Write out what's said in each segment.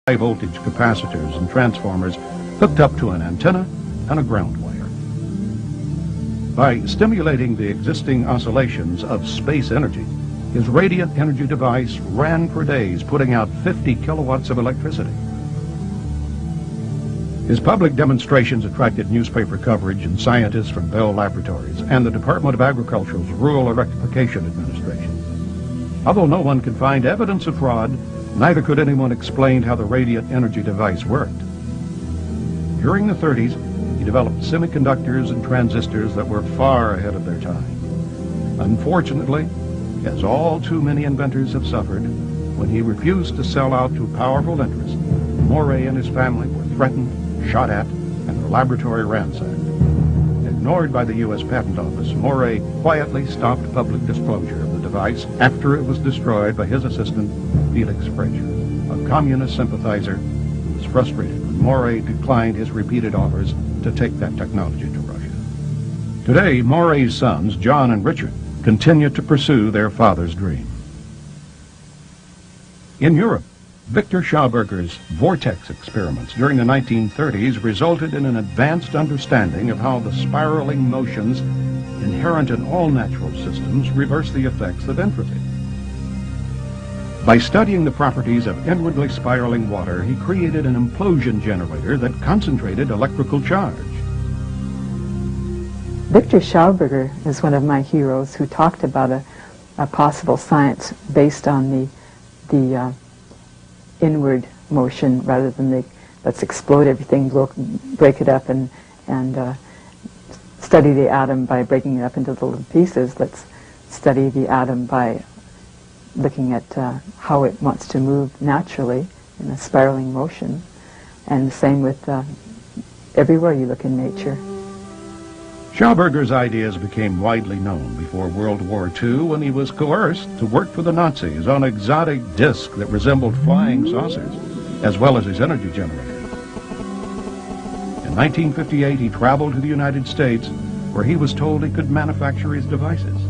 high-voltage capacitors and transformers hooked up to an antenna and a ground wire. By stimulating the existing oscillations of space energy, his radiant energy device ran for days, putting out 50 kilowatts of electricity. His public demonstrations attracted newspaper coverage and scientists from Bell Laboratories and the Department of Agriculture's Rural Electrification Administration. Although no one could find evidence of fraud, neither could anyone explain how the radiant energy device worked. During the 30s, he developed semiconductors and transistors that were far ahead of their time. Unfortunately, as all too many inventors have suffered, when he refused to sell out to powerful interests, Moray and his family were threatened, shot at, and their laboratory ransacked. Ignored by the U.S. Patent Office, Moray quietly stopped public disclosure of the device after it was destroyed by his assistant, Felix Frazier, a communist sympathizer who was frustrated when Moray declined his repeated offers to take that technology to Russia. Today, Moray's sons, John and Richard, continue to pursue their father's dream. In Europe, Victor Schauberger's vortex experiments during the 1930s resulted in an advanced understanding of how the spiraling motions inherent in all natural systems reverse the effects of entropy. By studying the properties of inwardly spiraling water, he created an implosion generator that concentrated electrical charge. Victor Schauberger is one of my heroes who talked about a possible science based on the inward motion rather than let's explode everything, break it up and study the atom by breaking it up into little pieces. Let's study the atom by looking at how it wants to move naturally in a spiraling motion. And the same with everywhere you look in nature. Schauberger's ideas became widely known before World War II when he was coerced to work for the Nazis on exotic discs that resembled flying saucers, as well as his energy generator. In 1958, he traveled to the United States, where he was told he could manufacture his devices.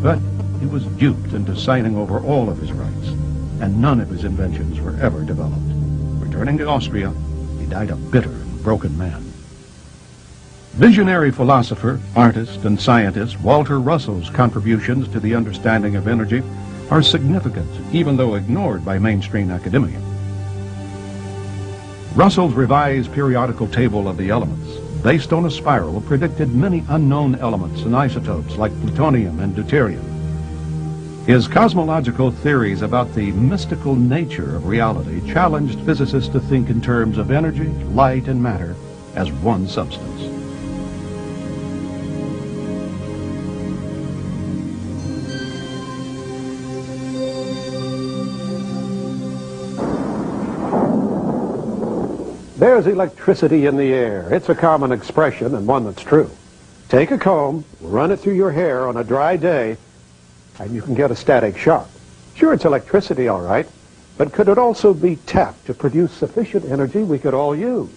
But he was duped into signing over all of his rights, and none of his inventions were ever developed. Returning to Austria, he died a bitter and broken man. Visionary philosopher, artist, and scientist Walter Russell's contributions to the understanding of energy are significant, even though ignored by mainstream academia. Russell's revised periodical table of the elements, based on a spiral, predicted many unknown elements and isotopes like plutonium and deuterium. His cosmological theories about the mystical nature of reality challenged physicists to think in terms of energy, light, and matter as one substance. There's electricity in the air. It's a common expression and one that's true. Take a comb, run it through your hair on a dry day, and you can get a static shock. Sure, it's electricity, all right, but could it also be tapped to produce sufficient energy we could all use?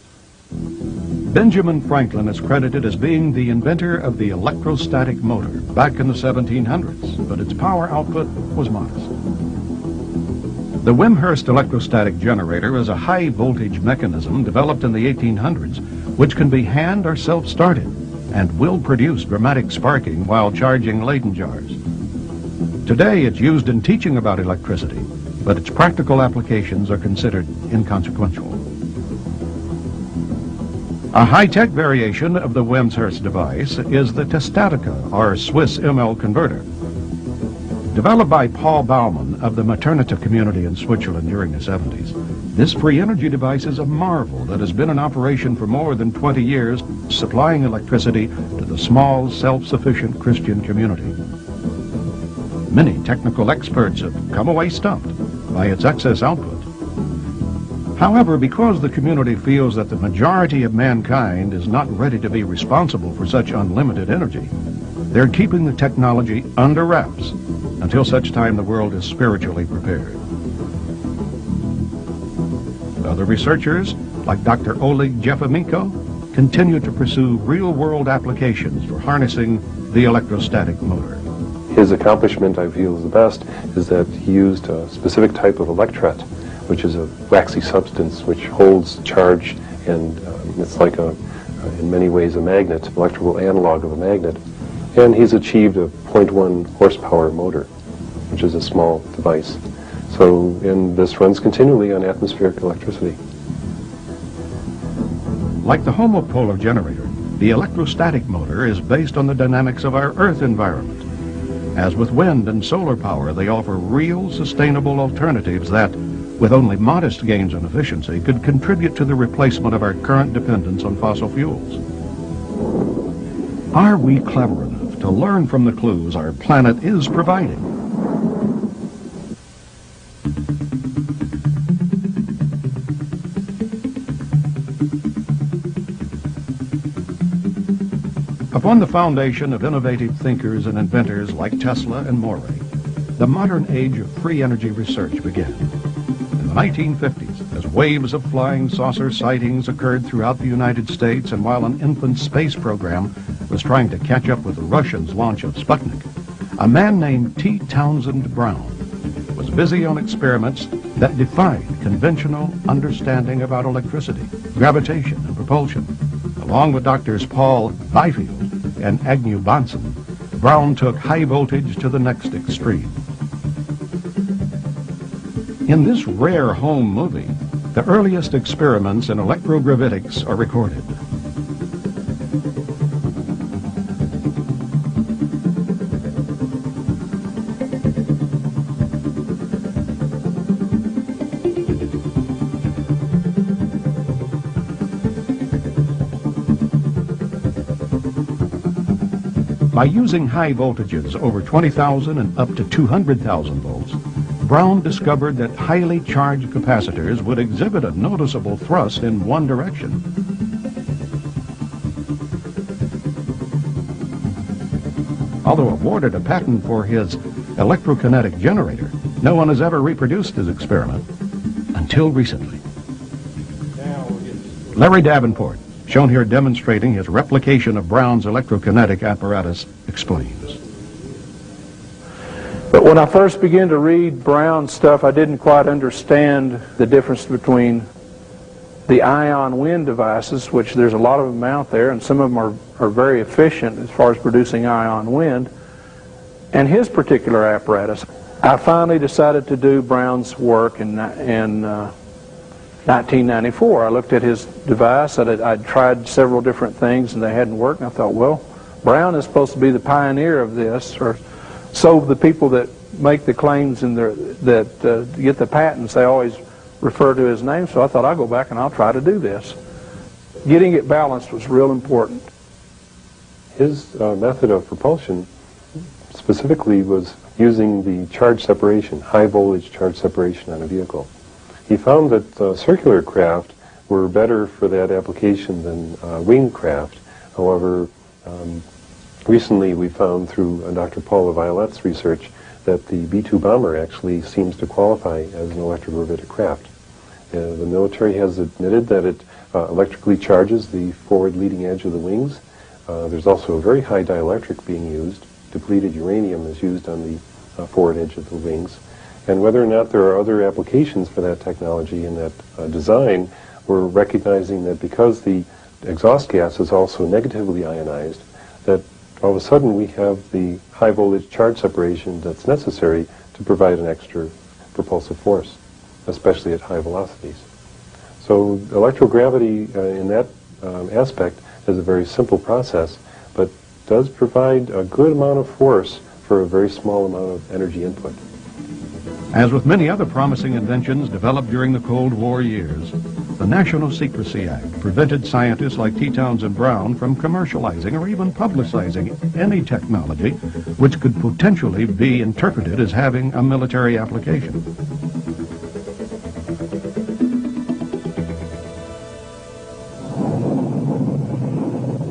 Benjamin Franklin is credited as being the inventor of the electrostatic motor back in the 1700s, but its power output was modest. The Wimshurst electrostatic generator is a high-voltage mechanism developed in the 1800s, which can be hand or self-started and will produce dramatic sparking while charging Leyden jars. Today, it's used in teaching about electricity, but its practical applications are considered inconsequential. A high-tech variation of the Wimshurst device is the Testatica, or Swiss ML converter. Developed by Paul Baumann of the Maternita community in Switzerland during the 70s, this free energy device is a marvel that has been in operation for more than 20 years, supplying electricity to the small, self-sufficient Christian community. Many technical experts have come away stumped by its excess output. However, because the community feels that the majority of mankind is not ready to be responsible for such unlimited energy, they're keeping the technology under wraps until such time the world is spiritually prepared. Other researchers, like Dr. Oleg Jefamenko, continue to pursue real-world applications for harnessing the electrostatic motor. His accomplishment, I feel, is the best, is that he used a specific type of electret which is a waxy substance which holds charge, and it's like in many ways a magnet, electrical analog of a magnet. And he's achieved a 0.1 horsepower motor, which is a small device. And this runs continually on atmospheric electricity. Like the homopolar generator, the electrostatic motor is based on the dynamics of our Earth environment. As with wind and solar power, they offer real, sustainable alternatives that, with only modest gains in efficiency, could contribute to the replacement of our current dependence on fossil fuels. Are we clever enough to learn from the clues our planet is providing? Upon the foundation of innovative thinkers and inventors like Tesla and Morey, the modern age of free energy research began. In the 1950s, as waves of flying saucer sightings occurred throughout the United States, and while an infant space program was trying to catch up with the Russians' launch of Sputnik, a man named T. Townsend Brown was busy on experiments that defied conventional understanding about electricity, gravitation, and propulsion. Along with Drs. Paul Byfield and Agnew Bonson, Brown took high voltage to the next extreme. In this rare home movie, the earliest experiments in electrogravitics are recorded. By using high voltages over 20,000 and up to 200,000 volts, Brown discovered that highly charged capacitors would exhibit a noticeable thrust in one direction. Although awarded a patent for his electrokinetic generator, no one has ever reproduced his experiment until recently. Larry Davenport, shown here demonstrating his replication of Brown's electrokinetic apparatus, explains. But when I first began to read Brown's stuff, I didn't quite understand the difference between the ion wind devices, which there's a lot of them out there, and some of them are very efficient as far as producing ion wind, and his particular apparatus. I finally decided to do Brown's work in 1994. I looked at his device. I'd tried several different things and they hadn't worked, and I thought, well, Brown is supposed to be the pioneer of this, or so the people that make the claims and that get the patents, they always refer to his name. So I thought, I'll go back and I'll try to do this. Getting it balanced was real important. His method of propulsion specifically was using the charge separation, high voltage charge separation on a vehicle. He found that circular craft were better for that application than winged craft. However, recently we found through Dr. Paul LaViolette's research that the B-2 bomber actually seems to qualify as an electrogravitic craft. The military has admitted that it electrically charges the forward leading edge of the wings. There's also a very high dielectric being used. Depleted uranium is used on the forward edge of the wings. And whether or not there are other applications for that technology and that design, we're recognizing that because the exhaust gas is also negatively ionized, that all of a sudden we have the high voltage charge separation that's necessary to provide an extra propulsive force, especially at high velocities. So electrogravity in that aspect is a very simple process, but does provide a good amount of force for a very small amount of energy input. As with many other promising inventions developed during the Cold War years, the National Secrecy Act prevented scientists like T. Townsend Brown from commercializing or even publicizing any technology which could potentially be interpreted as having a military application.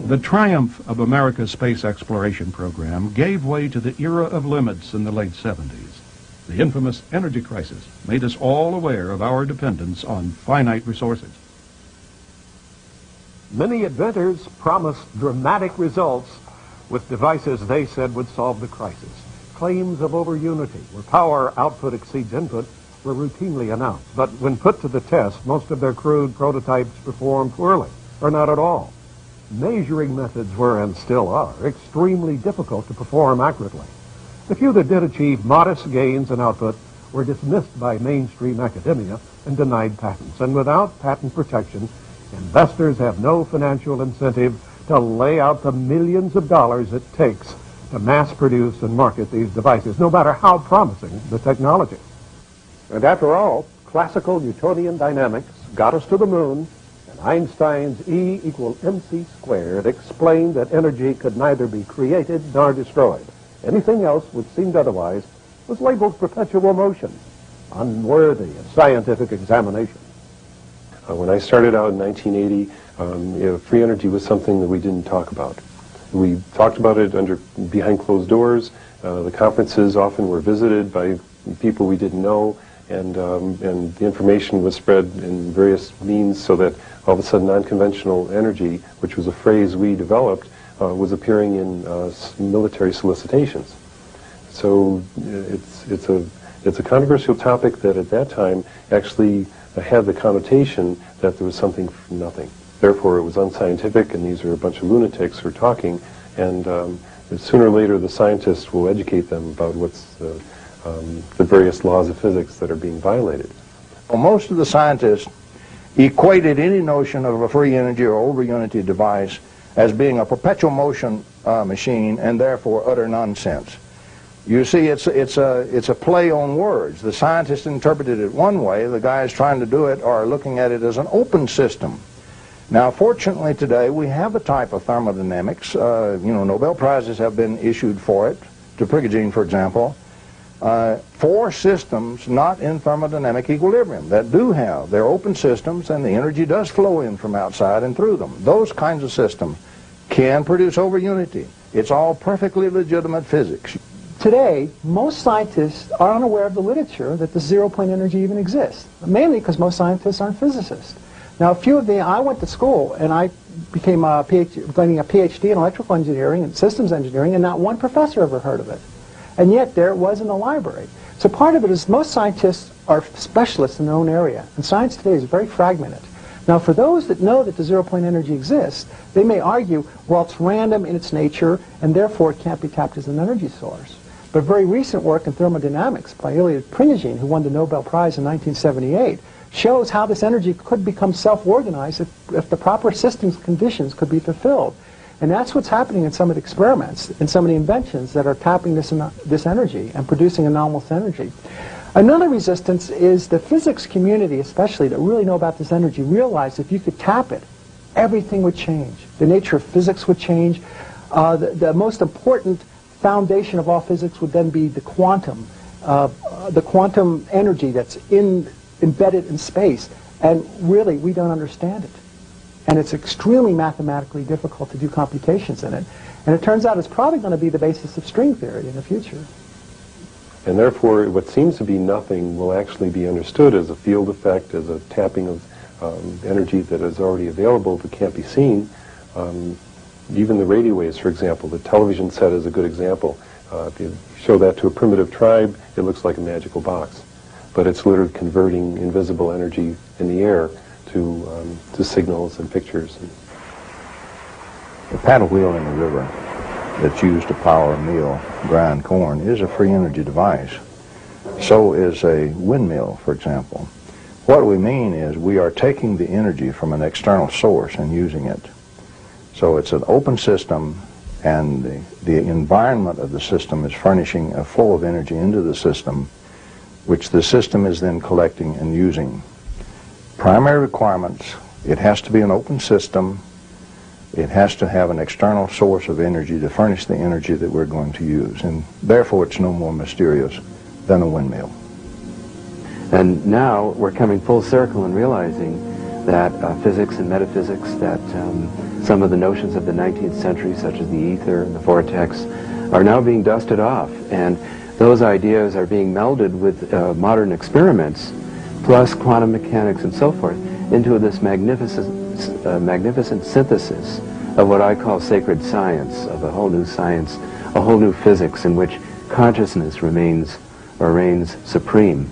The triumph of America's space exploration program gave way to the era of limits in the late 70s. The infamous energy crisis made us all aware of our dependence on finite resources. Many inventors promised dramatic results with devices they said would solve the crisis. Claims of over-unity, where power output exceeds input, were routinely announced, but when put to the test, most of their crude prototypes performed poorly, or not at all. Measuring methods were, and still are, extremely difficult to perform accurately. The few that did achieve modest gains in output were dismissed by mainstream academia and denied patents. And without patent protection, investors have no financial incentive to lay out the millions of dollars it takes to mass produce and market these devices, no matter how promising the technology. And after all, classical Newtonian dynamics got us to the moon, and Einstein's E = mc squared explained that energy could neither be created nor destroyed. Anything else which seemed otherwise was labeled perpetual motion, unworthy of scientific examination. When I started out in 1980, free energy was something that we didn't talk about. We talked about it behind closed doors. The conferences often were visited by people we didn't know, and the information was spread in various means so that all of a sudden non-conventional energy, which was a phrase we developed, was appearing in military solicitations. So it's a controversial topic that at that time actually had the connotation that there was something from nothing. Therefore, it was unscientific, and these are a bunch of lunatics who are talking, and sooner or later the scientists will educate them about what's the various laws of physics that are being violated. Well, most of the scientists equated any notion of a free energy or over unity device as being a perpetual motion machine, and therefore utter nonsense. You see, it's a play on words. The scientists interpreted it one way. The guys trying to do it are looking at it as an open system. Now, fortunately today, we have a type of thermodynamics. Nobel Prizes have been issued for it, to Prigogine, for example, for systems not in thermodynamic equilibrium that do have. They're open systems, and the energy does flow in from outside and through them. Those kinds of systems can produce over unity. It's all perfectly legitimate physics. Today, most scientists are unaware of the literature that the zero-point energy even exists, mainly because most scientists aren't physicists. Now, I went to school and I became getting a PhD in electrical engineering and systems engineering, and not one professor ever heard of it. And yet there it was in the library. So part of it is most scientists are specialists in their own area, and science today is very fragmented. Now, for those that know that the zero-point energy exists, they may argue, well, it's random in its nature, and therefore it can't be tapped as an energy source. But very recent work in thermodynamics by Ilya Prigogine, who won the Nobel Prize in 1978, shows how this energy could become self-organized if the proper systems conditions could be fulfilled. And that's what's happening in some of the experiments, in some of the inventions that are tapping this energy and producing anomalous energy. Another resistance is the physics community, especially, that really know about this energy, realize if you could tap it, everything would change. The nature of physics would change. The most important foundation of all physics would then be the quantum energy that's embedded in space, and really we don't understand it, and it's extremely mathematically difficult to do computations in it, and it turns out it's probably going to be the basis of string theory in the future. And therefore what seems to be nothing will actually be understood as a field effect, as a tapping of energy that is already available but can't be seen. Even the radio waves, for example, the television set is a good example. If you show that to a primitive tribe, it looks like a magical box. But it's literally converting invisible energy in the air to signals and pictures. The paddle wheel in the river that's used to power a mill, grind corn, is a free energy device. So is a windmill, for example. What we mean is we are taking the energy from an external source and using it. So it's an open system, and the environment of the system is furnishing a flow of energy into the system, which the system is then collecting and using. Primary requirements: it has to be an open system, it has to have an external source of energy to furnish the energy that we're going to use, and therefore it's no more mysterious than a windmill. And now we're coming full circle and realizing that physics and metaphysics, that some of the notions of the 19th century, such as the ether and the vortex, are now being dusted off, and those ideas are being melded with modern experiments, plus quantum mechanics and so forth, into this magnificent synthesis of what I call sacred science, of a whole new science, a whole new physics in which consciousness reigns supreme.